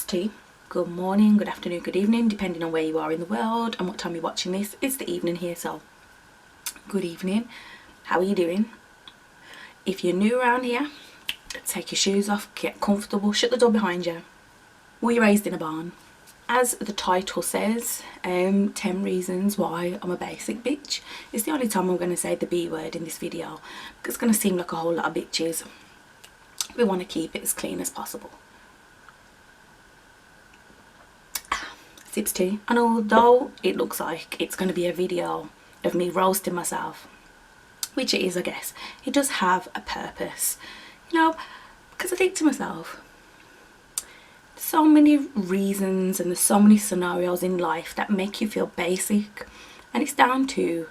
tea. Good morning, good afternoon, good evening, depending on where you are in the world and what time you're watching this. It's the evening here, so good evening. How are you doing? If you're new around here, take your shoes off, get comfortable, shut the door behind you. Were you raised in a barn? As the title says, 10 reasons why I'm a basic bitch. It's the only time I'm going to say the B word in this video. It's going to seem like a whole lot of bitches. We want to keep it as clean as possible. Sips tea. And although it looks like it's going to be a video of me roasting myself, which it is, I guess, it does have a purpose. You know, because I think to myself, so many reasons and there's so many scenarios in life that make you feel basic, and it's down to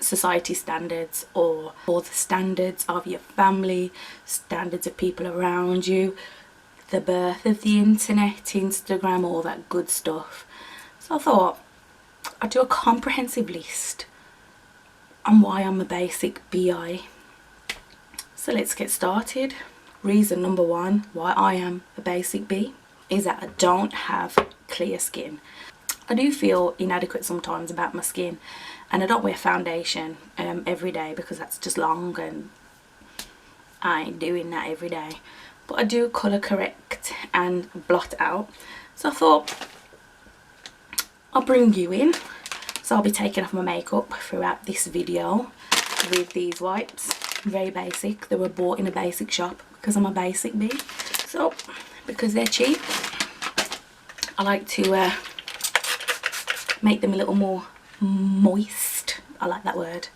society standards or the standards of your family, standards of people around you, the birth of the internet, Instagram, all that good stuff. So I thought I'd do a comprehensive list on why I'm a basic BI. So let's get started. Reason number one why I am a basic B is that I don't have clear skin. I do feel inadequate sometimes about my skin, and I don't wear foundation every day because that's just long and I ain't doing that every day. But I do colour correct and blot out. So I thought I'll bring you in. So I'll be taking off my makeup throughout this video with these wipes. Very basic. They were bought in a basic shop because I'm a basic bee. So because they're cheap, I like to make them a little more moist. I like that word.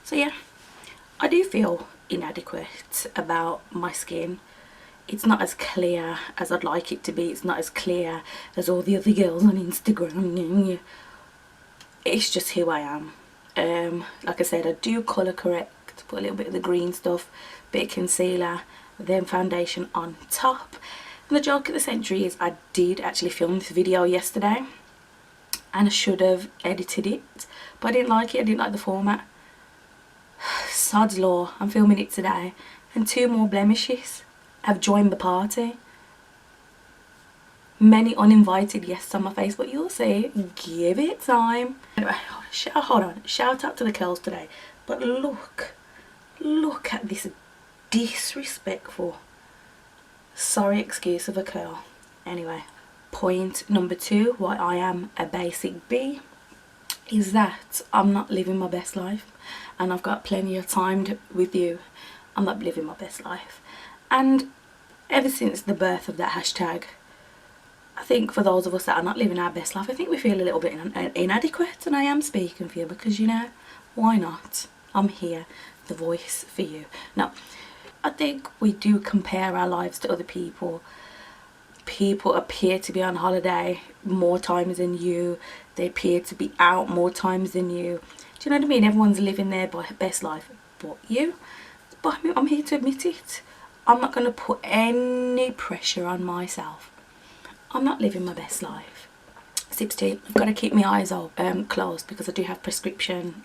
So yeah, I do feel inadequate about my skin. It's not as clear as I'd like it to be. It's not as clear as all the other girls on Instagram. It's just who I am. Like I said, I do colour correct, put a little bit of the green stuff, bit of concealer, then foundation on top. And the joke of the century is I did actually film this video yesterday and I should have edited it, but I didn't like it. I didn't like the format. Sod's law, I'm filming it today and 2 more blemishes have joined the party. Many uninvited guests on my face, but you'll see. Give it time. Anyway, hold on. Shout out to the girls today. But look at this disrespectful, sorry excuse of a curl. Anyway, point number 2 why I am a basic B is that I'm not living my best life, and I've got plenty of time with you. I'm not living my best life. And ever since the birth of that hashtag, I think for those of us that are not living our best life, I think we feel a little bit inadequate, and I am speaking for you because, you know, why not? I'm here, the voice for you. Now, I think we do compare our lives to other people. People appear to be on holiday more times than you. They appear to be out more times than you. Do you know what I mean? Everyone's living their best life but you. But I'm here to admit it. I'm not going to put any pressure on myself. I'm not living my best life. Sips tea. I've got to keep my eyes closed because I do have prescription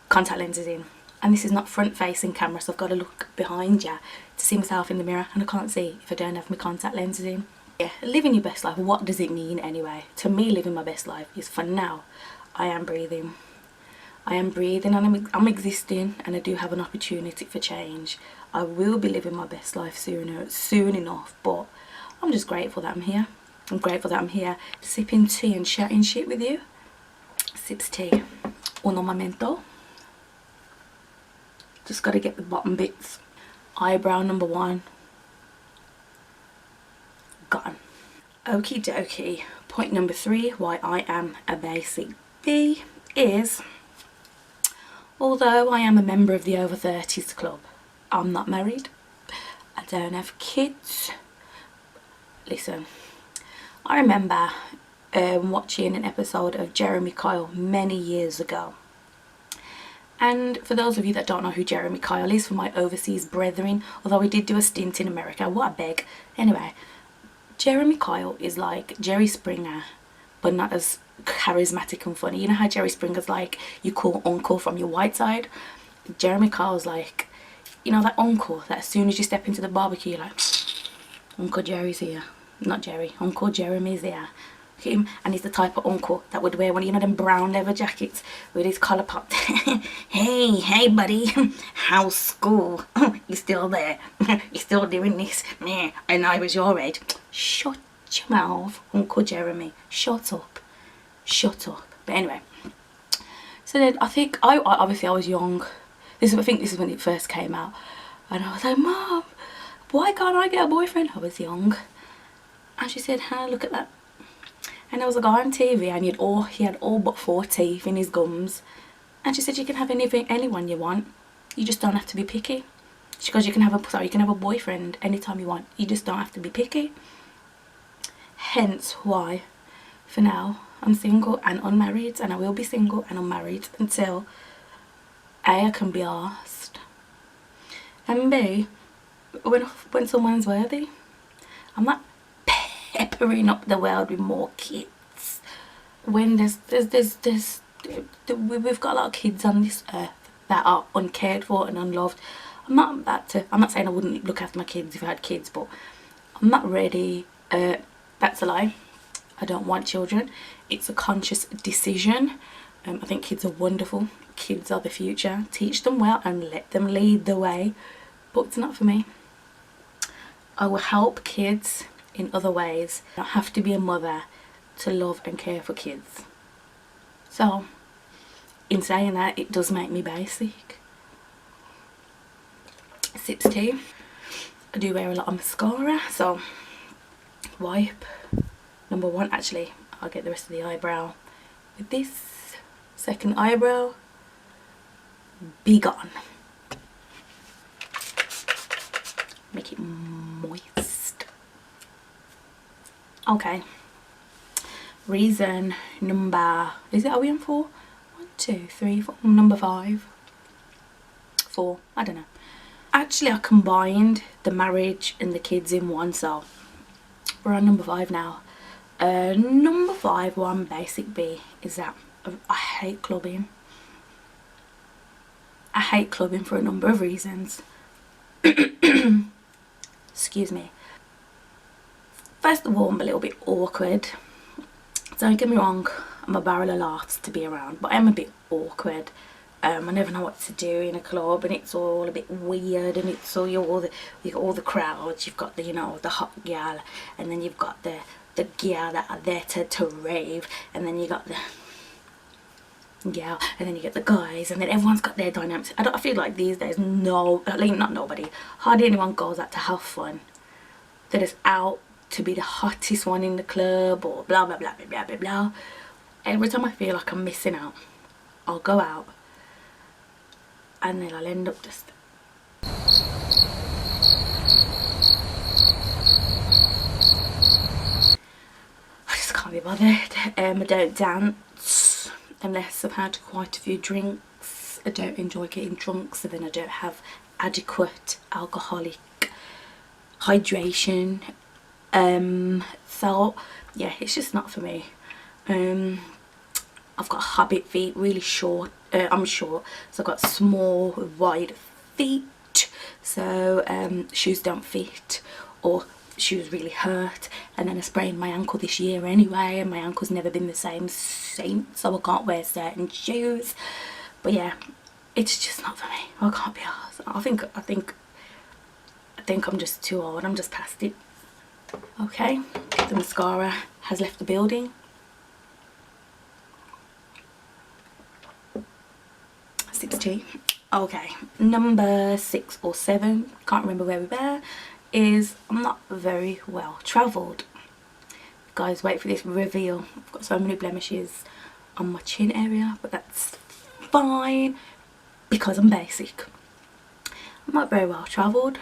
contact lenses in. And this is not front facing camera, so I've got to look behind you to see myself in the mirror, and I can't see if I don't have my contact lenses in. Yeah, living your best life, what does it mean anyway? To me, living my best life is, for now, I am breathing. I am breathing and I'm existing, and I do have an opportunity for change. I will be living my best life soon enough, but I'm just grateful that I'm here. I'm grateful that I'm here sipping tea and chatting shit with you. Sips tea. Uno momento. Just got to get the bottom bits. Eyebrow number 1. Gone. Okie dokie. Point number 3 why I am a basic B is, although I am a member of the over 30s club, I'm not married. I don't have kids. Listen, I remember watching an episode of Jeremy Kyle many years ago. And for those of you that don't know who Jeremy Kyle is, for my overseas brethren, although he did do a stint in America, what a beg. Anyway, Jeremy Kyle is like Jerry Springer, but not as charismatic and funny. You know how Jerry Springer's like you call uncle from your white side? Jeremy Kyle's like, you know, that uncle that as soon as you step into the barbecue, you're like, Uncle Jerry's here. not Jerry, Uncle Jeremy's here. Him, and he's the type of uncle that would wear one of, you know, them brown leather jackets with his collar popped. Hey buddy, how's school? You still there? You still doing this? Yeah, and I was your age. Shut your mouth, Uncle Jeremy. Shut up. But anyway, so then I think I obviously I was young. I think this is when it first came out, and I was like, Mom, why can't I get a boyfriend? I was young, and she said, look at that. And there was a guy on TV, and he had all but 4 teeth in his gums. And she said, you can have anyone you want. You just don't have to be picky. She goes, you can have a boyfriend anytime you want. You just don't have to be picky. Hence why, for now, I'm single and unmarried, and I will be single and unmarried until A, I can be asked, and B, when someone's worthy. I'm not peppering up the world with more kids when we've got a lot of kids on this earth that are uncared for and unloved. I'm not saying I wouldn't look after my kids if I had kids, but I'm not ready. That's a lie. I don't want children. It's a conscious decision. I think kids are wonderful. Kids are the future. Teach them well and let them lead the way, but it's not for me. I will help kids in other ways. I don't have to be a mother to love and care for kids. So in saying that, it does make me basic. Sips tea. I do wear a lot of mascara, so wipe. Number 1, actually I'll get the rest of the eyebrow with this. Second eyebrow, be gone. Make it moist. Okay, reason number, are we on 4? 1, 2, 3, 4, number 5, 4, I don't know. Actually, I combined the marriage and the kids in one, so we're on number 5 now. Number 5, one basic B, is that I hate clubbing. I hate clubbing for a number of reasons. Excuse me. First of all, I'm a little bit awkward. Don't get me wrong, I'm a barrel of laughs to be around, but I'm a bit awkward. I never know what to do in a club, and it's all a bit weird, and it's all you got all the crowds. You've got the, you know, the hot gal, and then you've got the gal that are there to rave, and then you got the gal, and then you get the guys, and then everyone's got their dynamics. I feel like these days, hardly anyone goes out to have fun. They're just out to be the hottest one in the club, or blah blah blah blah blah blah. Every time I feel like I'm missing out, I'll go out, and then I'll end up just can't be bothered. I don't dance unless I've had quite a few drinks. I don't enjoy getting drunk, so then I don't have adequate alcoholic hydration. So yeah, it's just not for me. I've got hobbit feet, really short. I'm short, so I've got small wide feet, so shoes don't fit, or shoes really hurt. And then I sprained my ankle this year anyway, and my ankle's never been the same since, so I can't wear certain shoes. But yeah, it's just not for me. I can't be arsed. I think I'm just too old. I'm just past it. Okay, the mascara has left the building. Sips tea. Okay, number 6 or 7, can't remember where we were, is I'm not very well travelled. Guys, wait for this reveal. I've got so many blemishes on my chin area, but that's fine because I'm basic. I'm not very well travelled,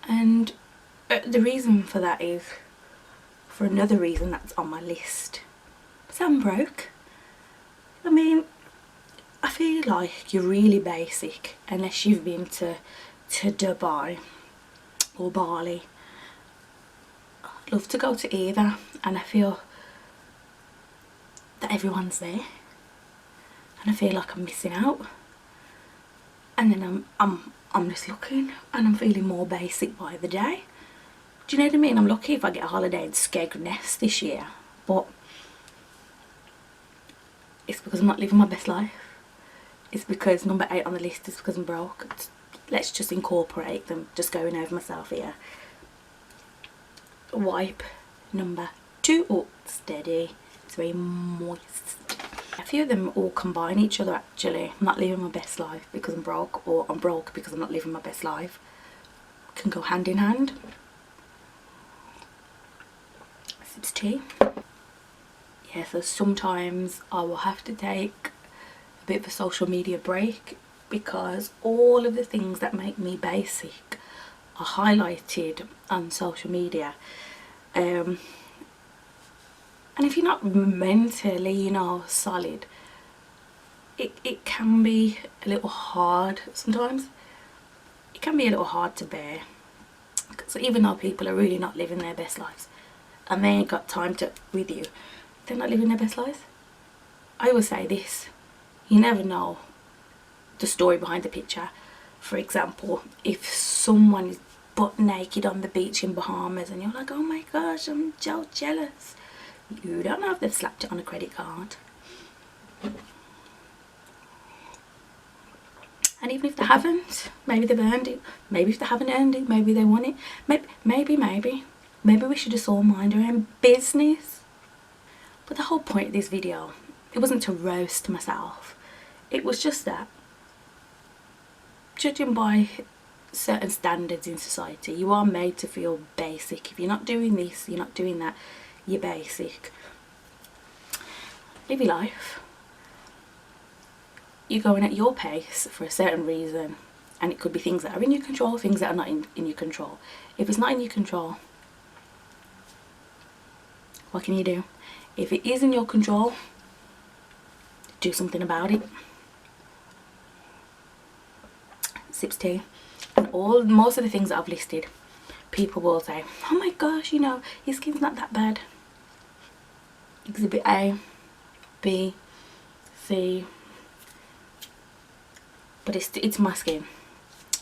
and the reason for that is for another reason that's on my list. So I'm broke. I mean, I feel like you're really basic unless you've been to Dubai or Bali. I'd love to go to either, and I feel that everyone's there, and I feel like I'm missing out. And then I'm just looking, and I'm feeling more basic by the day. Do you know what I mean? I'm lucky if I get a holiday in Skegness this year, but it's because I'm not living my best life. It's because number 8 on the list is because I'm broke. Let's just incorporate them, just going over myself here. Wipe number 2. Oh, steady. It's very moist. A few of them all combine each other actually. I'm not living my best life because I'm broke, or I'm broke because I'm not living my best life. Can go hand in hand. Sips tea. Yeah, so sometimes I will have to take a bit of a social media break because all of the things that make me basic are highlighted on social media. And if you're not mentally, you know, solid, it can be a little hard sometimes. It can be a little hard to bear. So even though people are really not living their best lives and they ain't got time to with you, they're not living their best lives. I always say this, you never know the story behind the picture. For example, if someone is butt naked on the beach in Bahamas and you're like, oh my gosh, I'm so jealous, you don't know if they've slapped it on a credit card. And even if they haven't, maybe they've earned it. Maybe if they haven't earned it, maybe they want it. Maybe we should just all mind our own business. But the whole point of this video, it wasn't to roast myself. It was just that, judging by certain standards in society, you are made to feel basic. If you're not doing this, you're not doing that, you're basic. Live your life. You're going at your pace for a certain reason, and it could be things that are in your control, things that are not in your control. If it's not in your control, what can you do? If it is in your control, do something about it. Sips tea. And most of the things that I've listed, people will say, oh my gosh, you know, your skin's not that bad. Exhibit A, B, C. But it's my skin.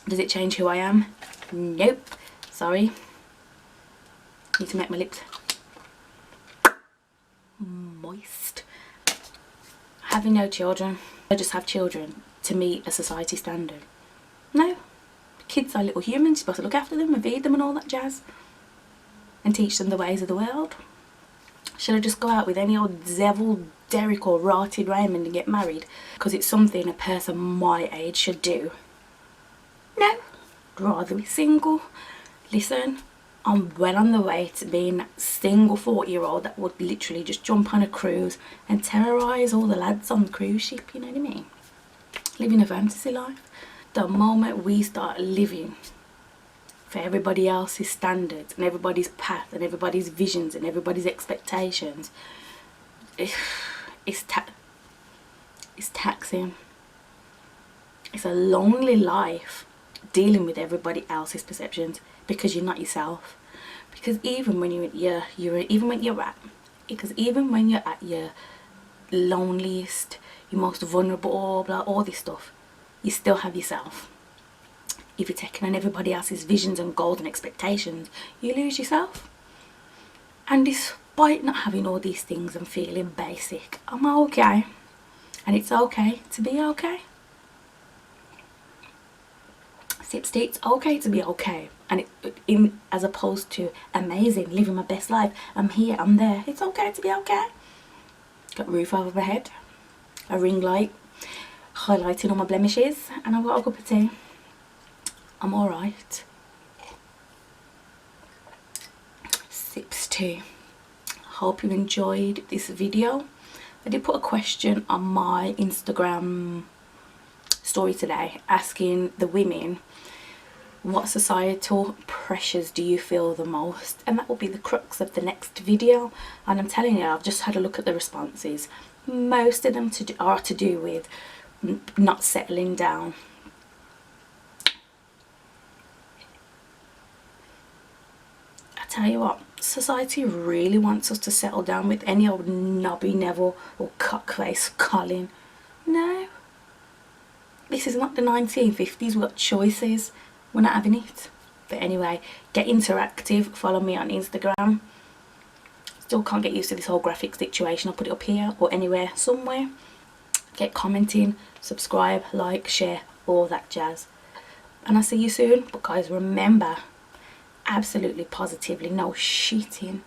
Does it change who I am? Nope. Sorry. Need to make my lips moist. Having no children, I just have children to meet a society standard. No. Kids are little humans. You're supposed to look after them and feed them and all that jazz. And teach them the ways of the world. Should I just go out with any old Zevel, Derek or rotted Raymond and get married because it's something a person my age should do? No. I'd rather be single. Listen, I'm well on the way to being that single 40-year-old that would literally just jump on a cruise and terrorise all the lads on the cruise ship, you know what I mean? Living a fantasy life. The moment we start living for everybody else's standards and everybody's path and everybody's visions and everybody's expectations, it's taxing. It's a lonely life dealing with everybody else's perceptions because you're not yourself. Because even when you're at your loneliest, your most vulnerable, blah, all this stuff, you still have yourself. If you're taking on everybody else's visions and goals and expectations, you lose yourself. And despite not having all these things and feeling basic, I'm okay. And it's okay to be okay. Sips tea, it's okay to be okay. And as opposed to amazing, living my best life, I'm here, I'm there. It's okay to be okay. Got a roof over my head, a ring light, highlighting all my blemishes, and I've got a cup of tea. I'm alright. Sips tea. Hope you enjoyed this video. I did put a question on my Instagram story today asking the women, what societal pressures do you feel the most? And that will be the crux of the next video. And I'm telling you, I've just had a look at the responses. Most of them are to do with not settling down. I tell you what, society really wants us to settle down with any old knobby Neville or cockface Colin. No. This is not the 1950s. We've got choices. We're not having it. But anyway, get interactive, follow me on Instagram. Still can't get used to this whole graphic situation. I'll put it up here or anywhere, somewhere. Get commenting, subscribe, like, share, all that jazz. And I'll see you soon. But guys, remember, absolutely positively no shitting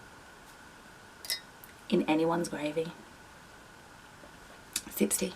in anyone's gravy. Sip tea.